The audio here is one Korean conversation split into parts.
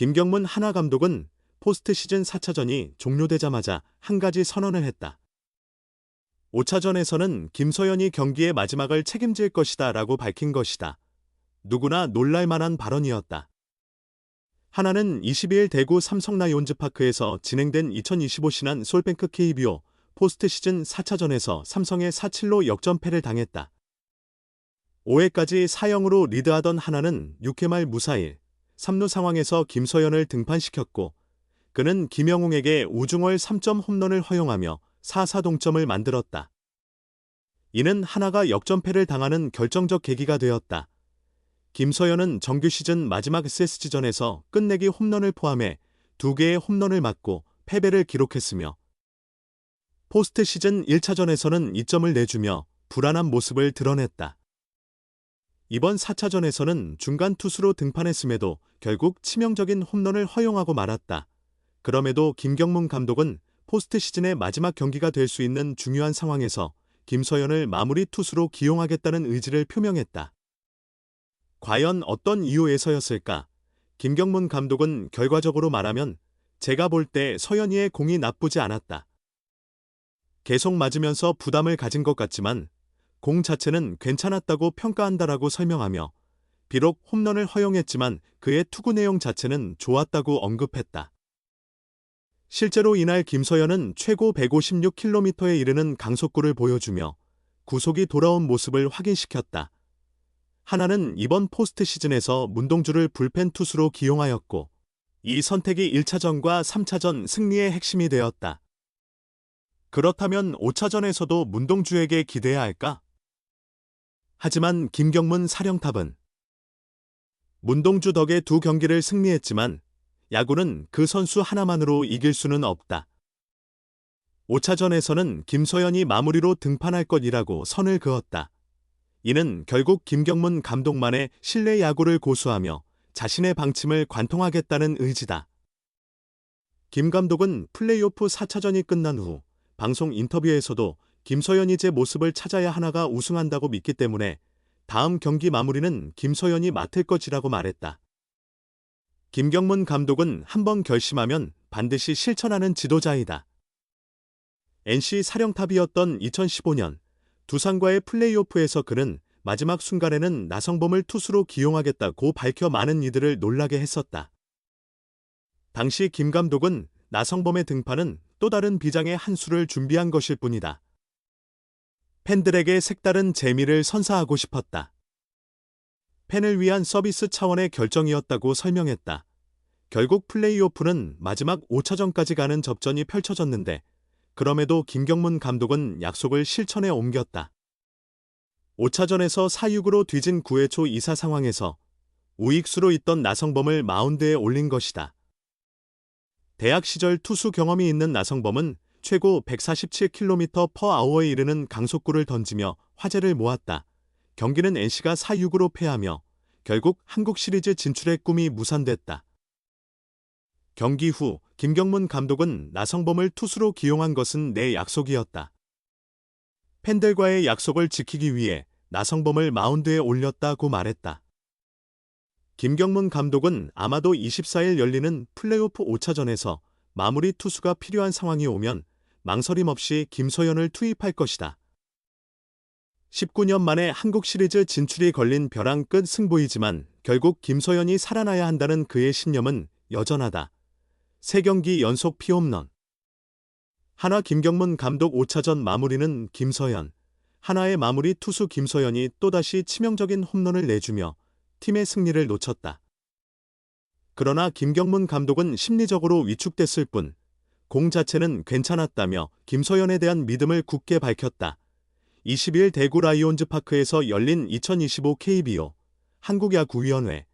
김경문 하나 감독은 포스트 시즌 4차전이 종료되자마자 한 가지 선언을 했다. 5차전에서는 김서현이 경기의 마지막을 책임질 것이다 라고 밝힌 것이다. 누구나 놀랄 만한 발언이었다. 하나는 22일 대구 삼성 라이온즈파크에서 진행된 2025 신한 솔뱅크 KBO 포스트 시즌 4차전에서 삼성에 4-7로 역전패를 당했다. 5회까지 4-0으로 리드하던 하나는 6회 말 무사히 3루 상황에서 김서현을 등판시켰고 그는 김영웅에게 우중월 3점 홈런을 허용하며 4-4 동점을 만들었다. 이는 하나가 역전패를 당하는 결정적 계기가 되었다. 김서현은 정규 시즌 마지막 SSG전에서 끝내기 홈런을 포함해 2개의 홈런을 맞고 패배를 기록했으며 포스트 시즌 1차전에서는 2점을 내주며 불안한 모습을 드러냈다. 이번 4차전에서는 중간 투수로 등판했음에도 결국 치명적인 홈런을 허용하고 말았다. 그럼에도 김경문 감독은 포스트 시즌의 마지막 경기가 될 수 있는 중요한 상황에서 김서현을 마무리 투수로 기용하겠다는 의지를 표명했다. 과연 어떤 이유에서였을까? 김경문 감독은 결과적으로 말하면 제가 볼 때 서현이의 공이 나쁘지 않았다. 계속 맞으면서 부담을 가진 것 같지만 공 자체는 괜찮았다고 평가한다라고 설명하며 비록 홈런을 허용했지만 그의 투구 내용 자체는 좋았다고 언급했다. 실제로 이날 김서현은 최고 156km에 이르는 강속구를 보여주며 구속이 돌아온 모습을 확인시켰다. 하나는 이번 포스트 시즌에서 문동주를 불펜 투수로 기용하였고 이 선택이 1차전과 3차전 승리의 핵심이 되었다. 그렇다면 5차전에서도 문동주에게 기대해야 할까? 하지만 김경문 사령탑은 문동주 덕에 두 경기를 승리했지만 야구는 그 선수 하나만으로 이길 수는 없다. 5차전에서는 김서현이 마무리로 등판할 것이라고 선을 그었다. 이는 결국 김경문 감독만의 실내 야구를 고수하며 자신의 방침을 관통하겠다는 의지다. 김 감독은 플레이오프 4차전이 끝난 후 방송 인터뷰에서도 김서현이 제 모습을 찾아야 하나가 우승한다고 믿기 때문에 다음 경기 마무리는 김서현이 맡을 것이라고 말했다. 김경문 감독은 한번 결심하면 반드시 실천하는 지도자이다. NC 사령탑이었던 2015년 두산과의 플레이오프에서 그는 마지막 순간에는 나성범을 투수로 기용하겠다고 밝혀 많은 이들을 놀라게 했었다. 당시 김 감독은 나성범의 등판은 또 다른 비장의 한 수를 준비한 것일 뿐이다. 팬들에게 색다른 재미를 선사하고 싶었다. 팬을 위한 서비스 차원의 결정이었다고 설명했다. 결국 플레이오프는 마지막 5차전까지 가는 접전이 펼쳐졌는데 그럼에도 김경문 감독은 약속을 실천에 옮겼다. 5차전에서 4-6으로 뒤진 9회 초 2사 상황에서 우익수로 있던 나성범을 마운드에 올린 것이다. 대학 시절 투수 경험이 있는 나성범은 최고 147km/h에 이르는 강속구를 던지며 화제를 모았다. 경기는 NC가 4-6으로 패하며 결국 한국 시리즈 진출의 꿈이 무산됐다. 경기 후 김경문 감독은 나성범을 투수로 기용한 것은 내 약속이었다. 팬들과의 약속을 지키기 위해 나성범을 마운드에 올렸다고 말했다. 김경문 감독은 아마도 24일 열리는 플레이오프 5차전에서 마무리 투수가 필요한 상황이 오면 망설임 없이 김서현을 투입할 것이다. 19년 만에 한국 시리즈 진출이 걸린 벼랑 끝 승부이지만 결국 김서현이 살아나야 한다는 그의 신념은 여전하다. 3경기 연속 피홈런. 하나 김경문 감독 5차전 마무리는 김서현. 하나의 마무리 투수 김서현이 또다시 치명적인 홈런을 내주며 팀의 승리를 놓쳤다. 그러나 김경문 감독은 심리적으로 위축됐을 뿐 공 자체는 괜찮았다며 김서현에 대한 믿음을 굳게 밝혔다. 20일 대구 라이온즈 파크에서 열린 2025 KBO 한국야구위원회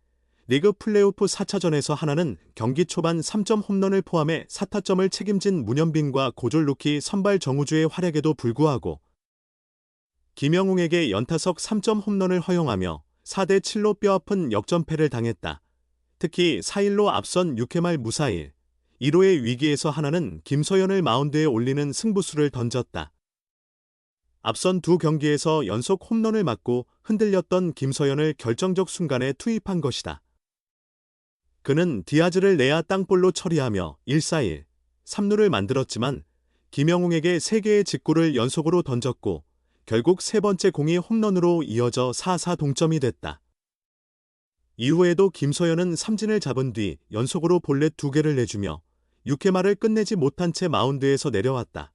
리그 플레이오프 4차전에서 하나는 경기 초반 3점 홈런을 포함해 4타점을 책임진 문현빈과 고졸 루키 선발 정우주의 활약에도 불구하고 김영웅에게 연타석 3점 홈런을 허용하며 4-7로 뼈아픈 역전패를 당했다. 특히 4-1로 앞선 6회 말 무사히 1호의 위기에서 하나는 김서현을 마운드에 올리는 승부수를 던졌다. 앞선 두 경기에서 연속 홈런을 맞고 흔들렸던 김서현을 결정적 순간에 투입한 것이다. 그는 디아즈를 내야 땅볼로 처리하며 1-4-1, 3루를 만들었지만 김영웅에게 3개의 직구를 연속으로 던졌고 결국 세 번째 공이 홈런으로 이어져 4-4 동점이 됐다. 이후에도 김서현은 삼진을 잡은 뒤 연속으로 볼넷 2개를 내주며 6회 말을 끝내지 못한 채 마운드에서 내려왔다.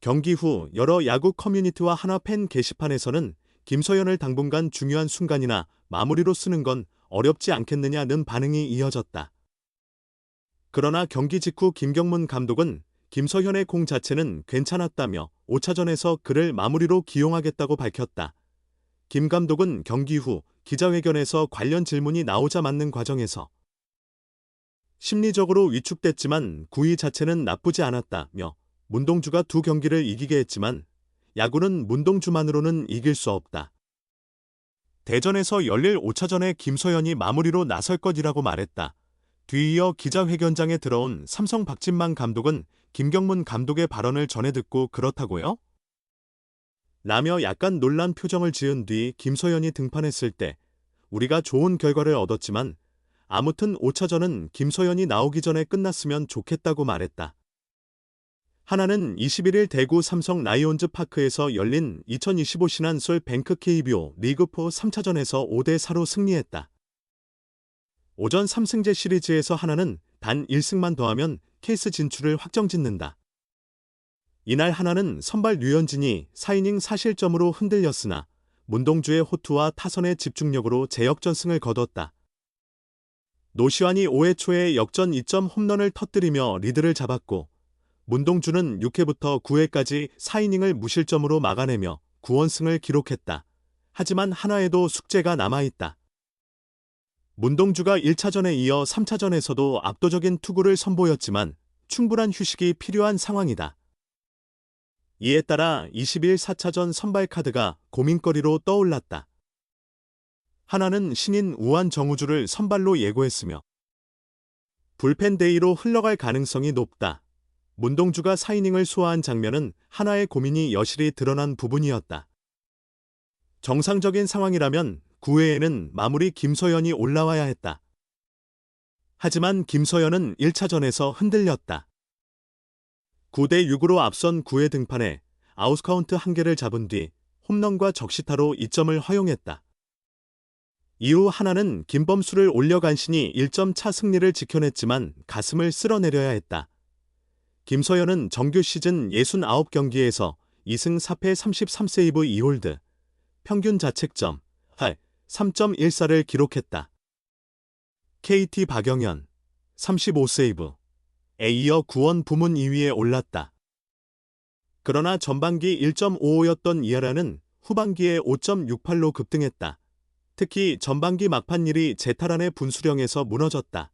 경기 후 여러 야구 커뮤니티와 하나 팬 게시판에서는 김서현을 당분간 중요한 순간이나 마무리로 쓰는 건 어렵지 않겠느냐는 반응이 이어졌다. 그러나 경기 직후 김경문 감독은 김서현의 공 자체는 괜찮았다며 5차전에서 그를 마무리로 기용하겠다고 밝혔다. 김 감독은 경기 후 기자회견에서 관련 질문이 나오자 맞는 과정에서 심리적으로 위축됐지만 구위 자체는 나쁘지 않았다며 문동주가 2경기를 이기게 했지만 야구는 문동주만으로는 이길 수 없다. 대전에서 열릴 5차전에 김서현이 마무리로 나설 것이라고 말했다. 뒤이어 기자회견장에 들어온 삼성 박진만 감독은 김경문 감독의 발언을 전해 듣고 그렇다고요? 라며 약간 놀란 표정을 지은 뒤 김서현이 등판했을 때 우리가 좋은 결과를 얻었지만 아무튼 5차전은 김서현이 나오기 전에 끝났으면 좋겠다고 말했다. 하나는 21일 대구 삼성 라이온즈 파크에서 열린 2025 신한솔 뱅크 KBO 리그4 3차전에서 5대4로 승리했다. 오전 3승제 시리즈에서 하나는 단 1승만 더하면 케이스 진출을 확정짓는다. 이날 하나는 선발 류현진이 4이닝 4실점으로 흔들렸으나 문동주의 호투와 타선의 집중력으로 재역전승을 거뒀다. 노시환이 5회 초에 역전 2점 홈런을 터뜨리며 리드를 잡았고 문동주는 6회부터 9회까지 4이닝을 무실점으로 막아내며 9원승을 기록했다. 하지만 하나에도 숙제가 남아있다. 문동주가 1차전에 이어 3차전에서도 압도적인 투구를 선보였지만 충분한 휴식이 필요한 상황이다. 이에 따라 20일 4차전 선발 카드가 고민거리로 떠올랐다. 하나는 신인 우한 정우주를 선발로 예고했으며 불펜 데이로 흘러갈 가능성이 높다. 문동주가 4이닝을 소화한 장면은 하나의 고민이 여실히 드러난 부분이었다. 정상적인 상황이라면 9회에는 마무리 김서현이 올라와야 했다. 하지만 김서현은 1차전에서 흔들렸다. 9대6으로 앞선 9회 등판에 아웃카운트 1개를 잡은 뒤 홈런과 적시타로 2점을 허용했다. 이후 하나는 김범수를 올려 간신히 1점 차 승리를 지켜냈지만 가슴을 쓸어내려야 했다. 김서현은 정규 시즌 69경기에서 2승 4패 33세이브 2홀드, 평균 자책점 3.14를 기록했다. KT 박영현 35세이브에 이어 9원 부문 2위에 올랐다. 그러나 전반기 1.55였던 이하라는 후반기에 5.68로 급등했다. 특히 전반기 막판 1위 제타란의 분수령에서 무너졌다.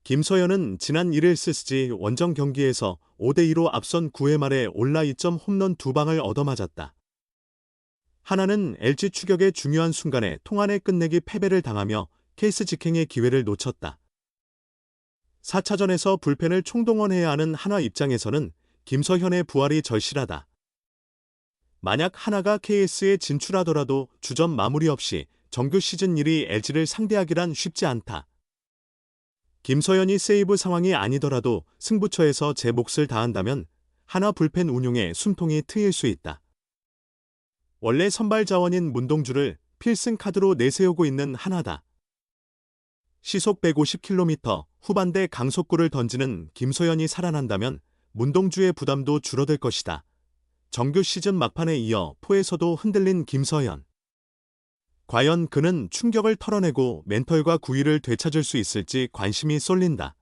김서현은 지난 1일 스스지 원정 경기에서 5대2로 앞선 9회 말에 올라 2점 홈런 2방을 얻어맞았다. 하나는 LG 추격의 중요한 순간에 통안에 끝내기 패배를 당하며 케이스 직행의 기회를 놓쳤다. 4차전에서 불펜을 총동원해야 하는 하나 입장에서는 김서현의 부활이 절실하다. 만약 하나가 KS에 진출하더라도 주전 마무리 없이 정규 시즌 1위 LG를 상대하기란 쉽지 않다. 김서현이 세이브 상황이 아니더라도 승부처에서 제 몫을 다한다면 하나 불펜 운용에 숨통이 트일 수 있다. 원래 선발 자원인 문동주를 필승 카드로 내세우고 있는 하나다. 시속 150km 후반대 강속구를 던지는 김서현이 살아난다면 문동주의 부담도 줄어들 것이다. 정규 시즌 막판에 이어 포에서도 흔들린 김서현. 과연 그는 충격을 털어내고 멘털과 구위를 되찾을 수 있을지 관심이 쏠린다.